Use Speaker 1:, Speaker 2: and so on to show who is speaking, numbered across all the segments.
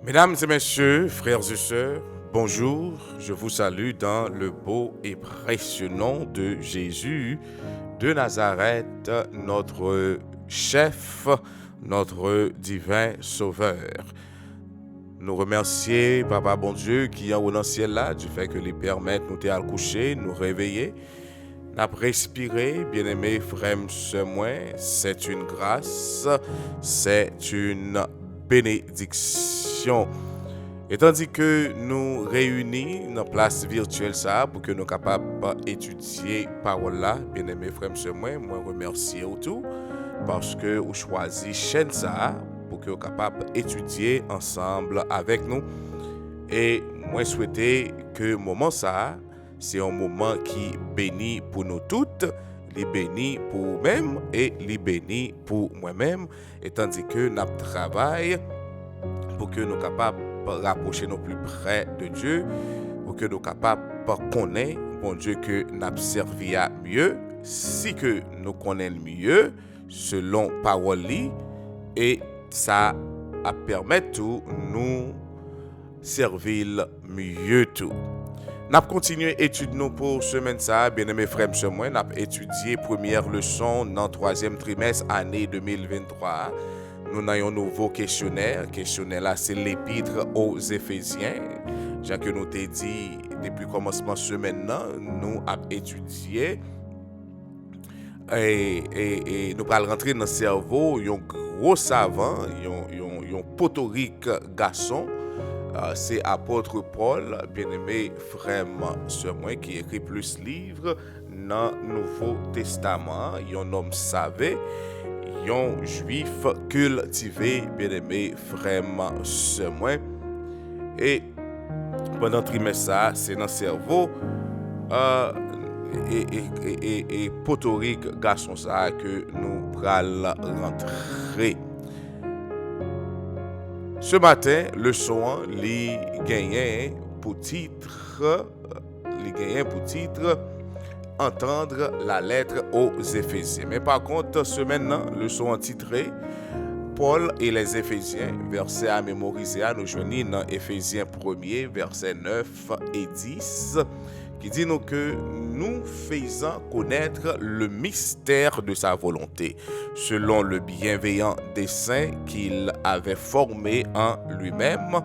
Speaker 1: Mesdames et messieurs, frères et sœurs, bonjour, je vous salue dans le beau et précieux nom de Jésus de Nazareth, notre chef, notre divin sauveur. Nous remercier, Papa bon Dieu, qui est au dans le ciel là, du fait que les permettent nous à coucher, nous réveiller, n'a respiré, bien-aimé frère, c'est une grâce, c'est une bénédiction. Et tandis que nous réunis dans la place virtuelle ça pour que nous capables d'étudier parole là, bien-aimé frère, moi remercier tout parce que vous choisi chaîne ça pour que vous capable d'étudier ensemble avec nous. Et moi souhaiter que moment ça c'est un moment qui bénit pour nous toutes, les bénit pour vous-même et les bénit pour moi-même, et tandis que nous travaillons pour que nous soyons capables de rapprocher nous plus près de Dieu, pour que nous soyons capables de connaître bon Dieu que nous avons servi à mieux, si que nous connaissons mieux selon parole et ça a permettre tout nous servir mieux tout. Nous avons continué l'étude pour semaine ça, bien-aimés frères et moi, nous avons étudié première leçon dans le troisième trimestre année 2023. Nous avons un nouveau questionnaire. Questionnaire là, c'est l'épître aux Éphésiens. J'ai que nous t'ai dit depuis le commencement de semaine, nous avons étudié et nous allons rentrer dans le cerveau, un gros savant, un potorique garçon. C'est apôtre Paul, bien-aimé frère sur moi, qui écrit plus livres dans le Nouveau Testament. Un homme savait, un juif cultivé, bien-aimé frère sur moi. Et pendant le trimestre, c'est dans le cerveau et potorique garçon ça que nous allons rentrer. Ce matin, le son li gagnait pour titre entendre la lettre aux Éphésiens. Mais par contre, ce maintenant, le son titré Paul et les Éphésiens, verset à mémoriser, nous joignons dans Éphésiens 1er, verset 9 et 10, qui dit nous que nous faisons connaître le mystère de sa volonté, selon le bienveillant dessein qu'il avait formé en lui-même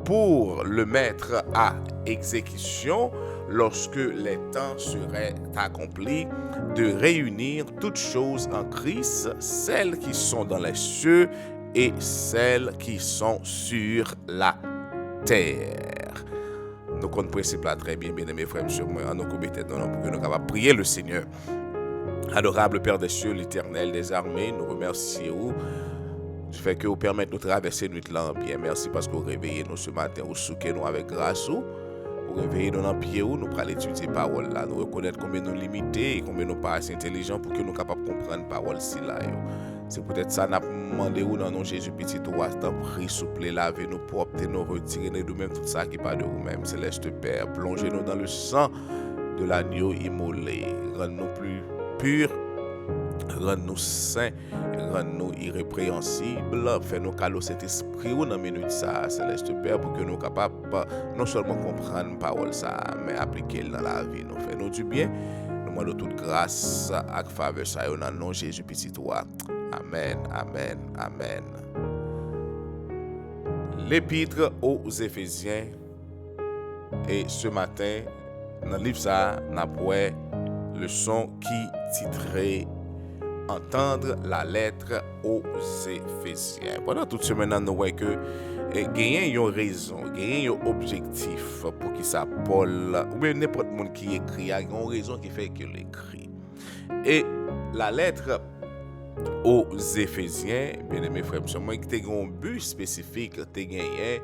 Speaker 1: pour le mettre à exécution lorsque les temps seraient accomplis, de réunir toutes choses en Christ, celles qui sont dans les cieux et celles qui sont sur la terre. Nous connaissons le principe là très bien, bien-aimés frères et sœurs, nous commettons pour que nous capables prier le Seigneur. Adorable Père des cieux, l'Éternel des armées, nous remercions du fait que vous permettez de nous traverser notre là bien. Merci parce que vous réveillez nous ce matin, vous souquez nous avec grâce. Vous réveillez nous dans le pied, nous allons étudier la parole là, nous reconnaître combien nous limités et combien nous pas assez intelligents pour que nous soyons capables de comprendre la parole si là. C'est peut-être ça, nous avons demandé dans le nom de Jésus, petit roi, prie, souple, lavez nous propres, nous retirer de nous-mêmes tout ça qui n'est pas de vous-même. Céleste Père, plongez-nous dans le sang de l'agneau immolé. Rends-nous plus purs, rends-nous saints, rends-nous irrépréhensibles. Fais-nous caler cet esprit dans la minute ça, Céleste Père, pour que nous soyons capables non seulement comprendre la parole ça, mais appliquer dans la vie. Nous fais-nous du bien. Nous demandons toute grâce et faveur ça dans le nom de Jésus, petit roi. Amen, amen, amen. L'épître aux Éphésiens. Et ce matin, dans le livre ça, nous avons leçon qui titrait Entendre la lettre aux Éphésiens. Pendant toute semaine, nous voyons que il y a une raison, il y a un objectif pour qui ça Paul, ou bien n'importe monde qui écrit, il y a une raison qui fait qu'il écrit. Et la lettre aux Éphésiens, bien aimé frère, moi qui a un but spécifique, tu gagné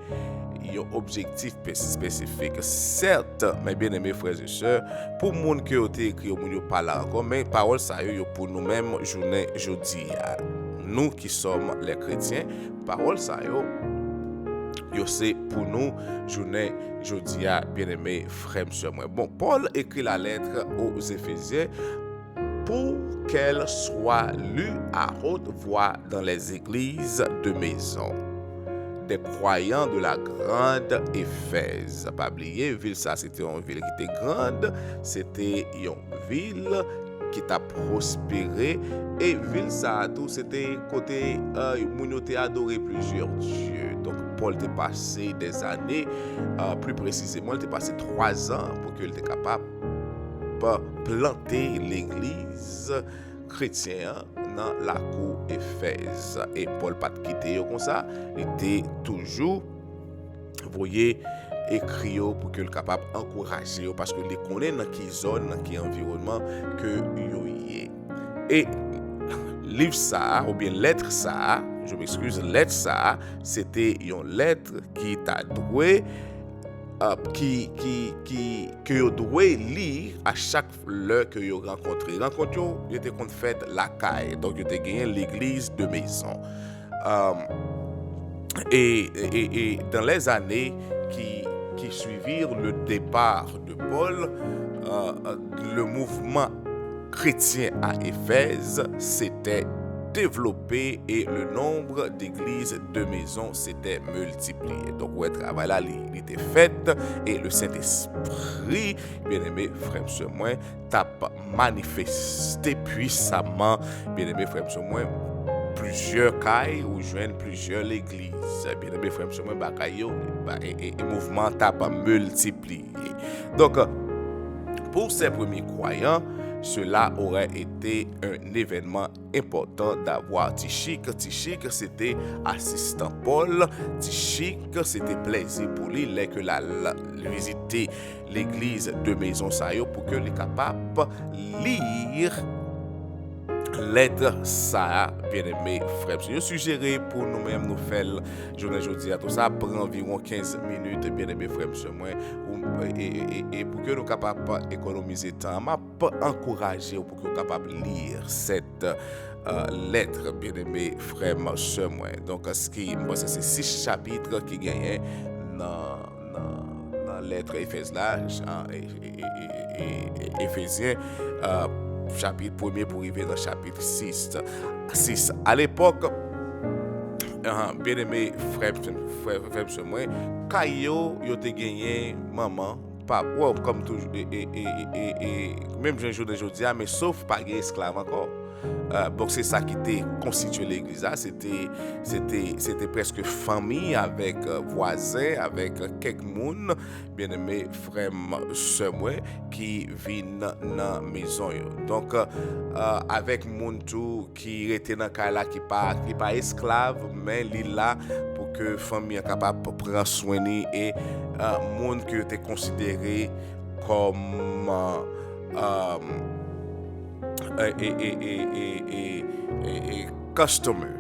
Speaker 1: un objectif spécifique. Certes, mes bien-aimés frères et sœurs, pour les gens qui ont écrit, ils ne parlent pas encore, mais parole ça pour nous-mêmes, journée jeudi. Nous qui sommes les chrétiens, parole ça c'est pour nous, journée jeudi, bien-aimés frères et sœurs. Bon, Paul écrit la lettre aux Éphésiens pour qu'elle soit lue à haute voix dans les églises de maison. des croyants de la grande Éphèse. Pas oublier, ville ça c'était une ville qui était grande, c'était une ville qui t'a prospéré et ville ça tout c'était côté moun yo te adoré plusieurs dieux. Donc Paul était passé des années, plus précisément il était passé 3 ans pour qu'il était capable planter l'église chrétienne dans la cour Éphèse. Et Paul pas quitté comme ça, il était toujours voyez écrit pour que le capable encourager parce que les connaît dans qui zone dans qui environnement que yo y est. Et livre ça ou bien lettre ça, je m'excuse, lettre ça, c'était une lettre qui t'a doué que yo doit lire à chaque l'heure que yo rencontré. Rencontre yo était qu'on fait la caille, donc yo te gagné l'église de maison. Et dans les années qui suivirent le départ de Paul, le mouvement chrétien à Éphèse s'était développé et le nombre d'églises de maison s'était multiplié. Donc, le travail là, il était fait et le Saint-Esprit, bien aimé frère sur moi, t'a manifesté puissamment, bien aimé frère sur moi, plusieurs cailles ou joignent plusieurs l'église. Bien aimé frère sur moi, et mouvement t'a multiplié. Donc, pour ces premiers croyants, cela aurait été un événement important d'avoir Tychik. Tychik, c'était assistant Paul. Tychik, c'était plaisir pour lui que la visiter l'église de Maison Sayo pour que les capable lire lettre ça, bien aimé frère. Je suggérais pour nous-mêmes nous faire journée aujourd'hui à tout ça prend environ 15 minutes, bien aimé frère sur moi et pour que nous capables économiser temps, m'a encourager pour que nous capables lire cette lettre, bien aimé frère sur moi. Donc ce qui moi c'est 6 chapitres qui gagnent dans lettre Éphèse là et Éphésiens chapitre 1er pour arriver dans chapitre 6. À l'époque, bien aimé frère sur moi, Kayo yo te gagné maman, papa, comme toujours et même un jour d'aujourd'hui, mais sauf pas esclave encore. Donc c'est ça qui était constitué l'église là, c'était presque famille avec voisins, avec quelques moun bien aimé frère sœur moi qui vient dans maison yo. Donc avec moun tout qui était dans cas là qui pas esclave mais li là pour que famille capable prendre soin et moun qui était considéré comme et customer.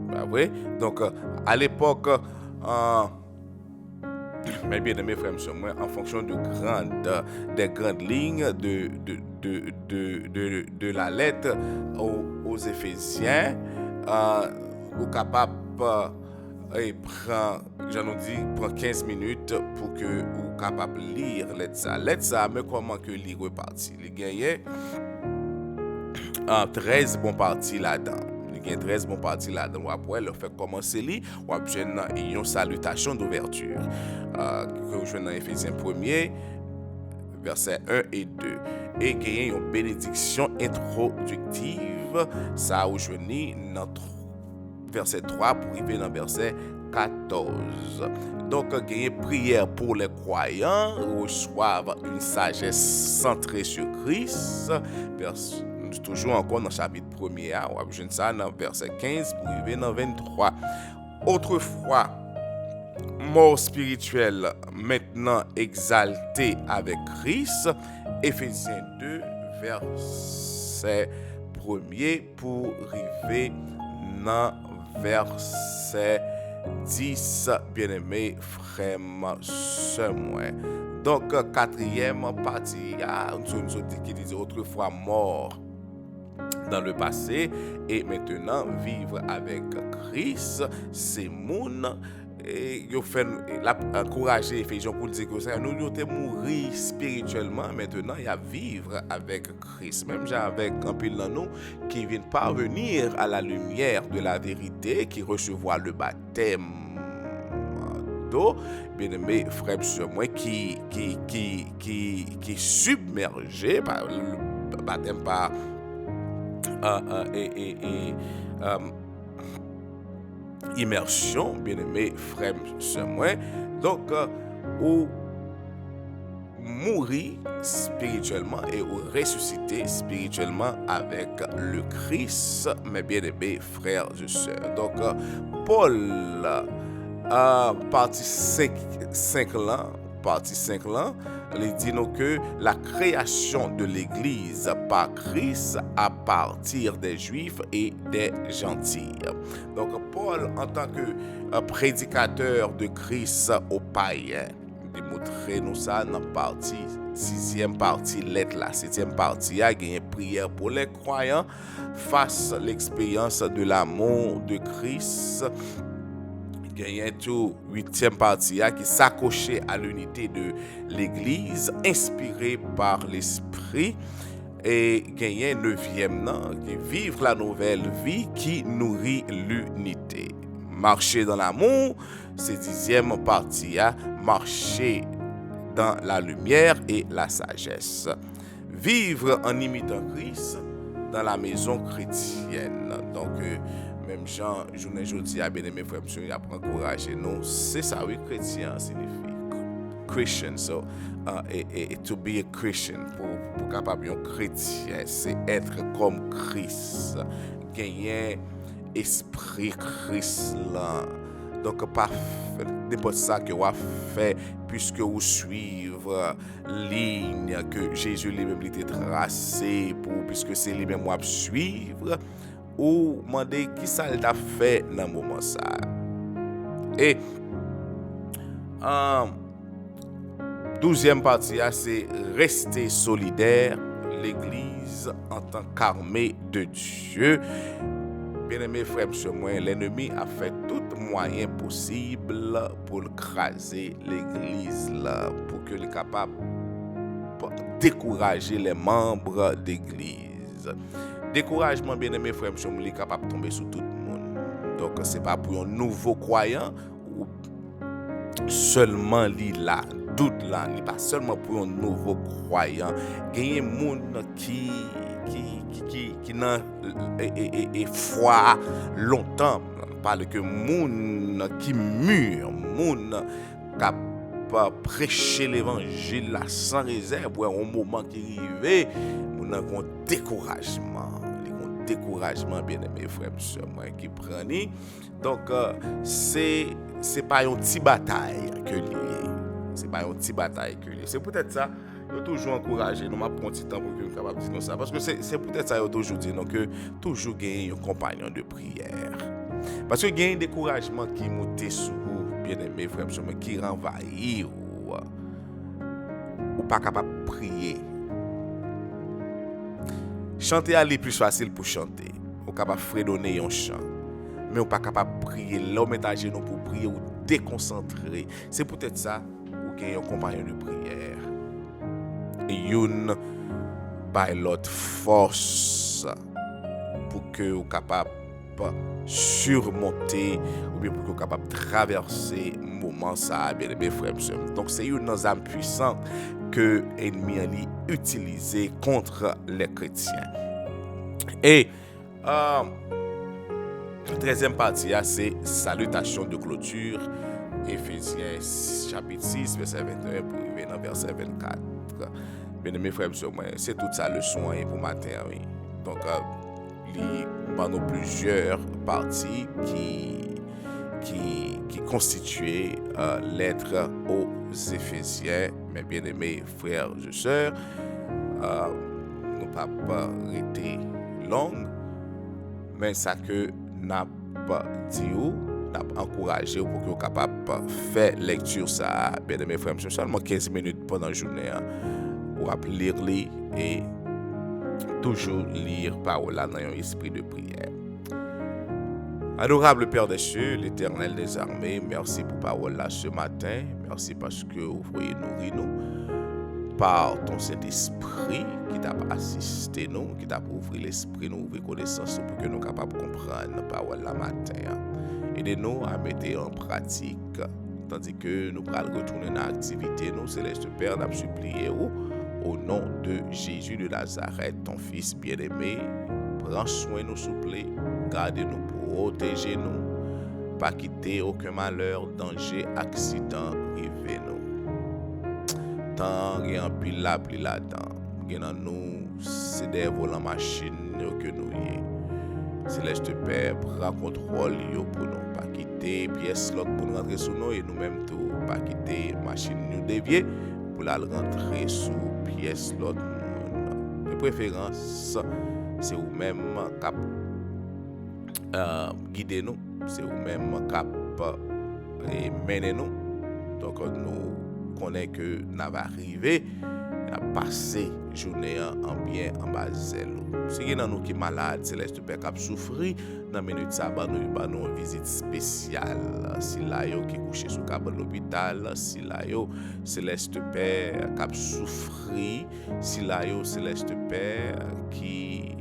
Speaker 1: Bah oui. Donc à l'époque mais bien aimé frères sur moi en fonction des grandes lignes de la lettre aux Éphésiens ou capable et prend 15 minutes pour que vous capable lire lettre ça mais comment que lire reparti il gagne 13 bons parties là-dedans. Il y a 13 bons parties là-dedans. Après, le fait commencer li, ou bien une salutation d'ouverture. Que vous jouez dans Éphésiens 1er, versets 1 et 2. Et il y a une bénédiction introductive. Ça vous jouez dans verset 3 pour arriver dans verset 14. Donc, il y a une prière pour les croyants, reçoivent une sagesse centrée sur Christ. Toujours encore dans le chapitre 1er, on va voir ça dans verset 15 pour arriver dans 23. Autrefois, mort spirituelle, maintenant exalté avec Christ. Éphésiens 2, verset 1er pour arriver dans verset 10, bien-aimé frère, sœur moi. Donc, quatrième partie, nous dit qui disait autrefois mort dans le passé et maintenant vivre avec Christ, c'est moun et yo fait encourager Éphésiens pour dire que ça nous sommes mourir spirituellement maintenant il y a vivre avec Christ même avec un pile dans nous qui viennent parvenir à la lumière de la vérité qui recevoir le baptême plutôt, bien-aimé frère sur moi, qui est submergé par le baptême par immersion, bien-aimé frère sur moi. Donc, ou mourir spirituellement et ou ressusciter spirituellement avec le Christ, mes bien-aimés frères et sœurs. Donc, Paul, partie 5 là, il dit nous que la création de l'Église par Christ à partir des Juifs et des Gentils. Donc, Paul, en tant que prédicateur de Christ aux païens, démontrer nous ça dans la partie 6e partie lettre la 7e partie a gagné prière pour les croyants face à l'expérience de l'amour de Christ. Gagné tout 8e partie qui s'accrochait à l'unité de l'église inspirée par l'esprit, et gagné 9e qui vivre la nouvelle vie qui nourrit l'unité. Marcher dans l'amour, c'est 10e partie marcher dans la lumière et la sagesse. Vivre en imitant Christ dans la maison chrétienne. Donc, même Jean, journée jeudi, à bien aimé frère, il a encouragé nous. C'est ça, oui, chrétien signifie Christian. So, et to be a Christian, pour capable un chrétien, c'est être comme Christ. Gagner esprit Christ là. Donc, pas n'importe ça que vous fait, puisque vous suivez ligne que Jésus lui-même était tracé, puisque c'est lui-même à suivre, ou demander qui ça t'a fait dans le moment ça. Et 12e partie, c'est rester solidaire, l'Église en tant qu'armée de Dieu. Bien-aimés frères et sœurs, l'ennemi a fait tout moyen possible pour craser l'Église, pour que les capable décourager les membres d'Église. Découragement, bien-aimés frères et sœurs, il est capable de tomber sur tout le monde. Donc, ce n'est pas pour un nouveau croyant ou seulement là. Doute là, il n'est pas seulement pour un nouveau croyant. Il y a des gens qui n'ont foi longtemps. On parle que gens qui mûrent, gens qui prêcher l'évangile là sans réserve, ou un moment qui arrive, on a un découragement, bien aimé frère et sœur, qui prennent. Donc, c'est pas une petite bataille que lié. C'est pas une petite bataille que lié. C'est peut-être ça. Il faut toujours encourager. Nous m'avons pris un petit temps pour que nous soyons capables de dire ça. Parce que c'est peut-être ça. Il faut toujours dire que toujours gagner un compagnon de prière. Parce que il y a un découragement qui monte sur vous, bien aimé frère, qui renvahit ou pas capable de prier. Chanter est plus facile pour chanter. Ou capable de fredonner un chant. Mais ou pas capable de prier. L'homme est à genoux pour prier ou déconcentrer. C'est peut-être ça. Ou gagner un compagnon de prière. Une by l'autre force pour que vous capable surmonter ou bien pour que vous capable traverser moment ça, bien aimé frères et sœurs. Donc c'est une âme puissante que l'ennemi a utilisé contre les chrétiens. Et 13e partie, c'est salutation de clôture, Éphésiens chapitre 6, verset 21 pour arriver dans verset 24. Bien aimés frères et sœurs, c'est toute sa leçon pour matin. Oui. Donc, il y a plusieurs parties qui constituent l'être aux Éphésiens. Mais bien aimés frères et sœurs, nous ne pouvons pas arrêter long, mais ça que nous pas dit ou nous encouragé pour que vous capable faire lecture ça, bien aimés frères et sœurs, seulement 15 minutes pendant la journée. Pour lire et toujours lire parole dans un esprit de prière. Adorable Père des cieux, l'Éternel des armées, merci pour parole là ce matin. Merci parce que vous voyez nourrir nous par ton Saint-Esprit qui t'a assisté nous, qui t'a ouvert l'esprit, nous ouvrir connaissance pour que nous capables de comprendre parole là matin. Aidez-nous à mettre en pratique tandis que nous allons retourner dans l'activité, nous, Céleste Père, nous supplier au nom de Jésus de Nazareth, ton Fils bien-aimé. Prends soin nous, s'il vous plaît. Gardez-nous, protégez-nous. Pas quitter aucun malheur, danger, accident, rivé nous. Tant qu'il y a un pile là, pile là-dedans. Nous, c'est des volants machines que nous y est. Céleste Père, prends contrôle pour nous. Pas quitter pièce lock pour nous rentrer sous nous et nous-mêmes tout. Pas quitter machine nous dévier pour la rentrer sous pièce lock. De préférence, c'est vous-même cap guider nous. C'est vous-même cap mener nous. Donc nous connaissons que nous va arriver à passer journée en bien en bas zèle. Si y a nous qui malade, Céleste Père qui souffrir, dans minute ça nous une visite spéciale. Si là yo qui couché sous câble l'hôpital, si là yo Céleste Père qui souffrir, si là yo Céleste Père qui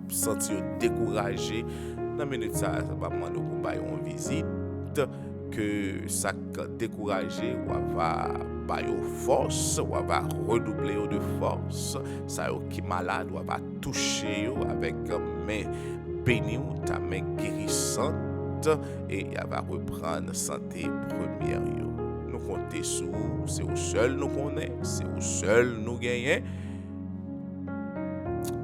Speaker 1: senti découragé, dans minute ça va demander pour bailler une visite que ça découragé ou va bailler force ou va redoubler de force, ça qui malade ou va toucher avec main bénie ou ta main guérissante et elle va reprendre santé première yo. Nous comptons sur c'est au seul nous connaît, c'est au seul nous gagnons.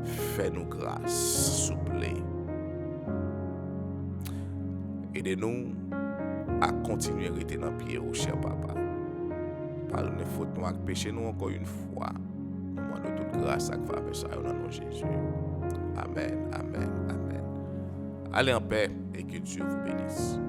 Speaker 1: Fais-nous grâce, s'il vous plaît. Aidez-nous à continuer à rester dans le pied au cher papa. Pardonnez faute nous et péché nous encore une fois. Nous demandons toute grâce à faveur ça au nom de Jésus. Amen, amen, amen. Allez en paix et que Dieu vous bénisse.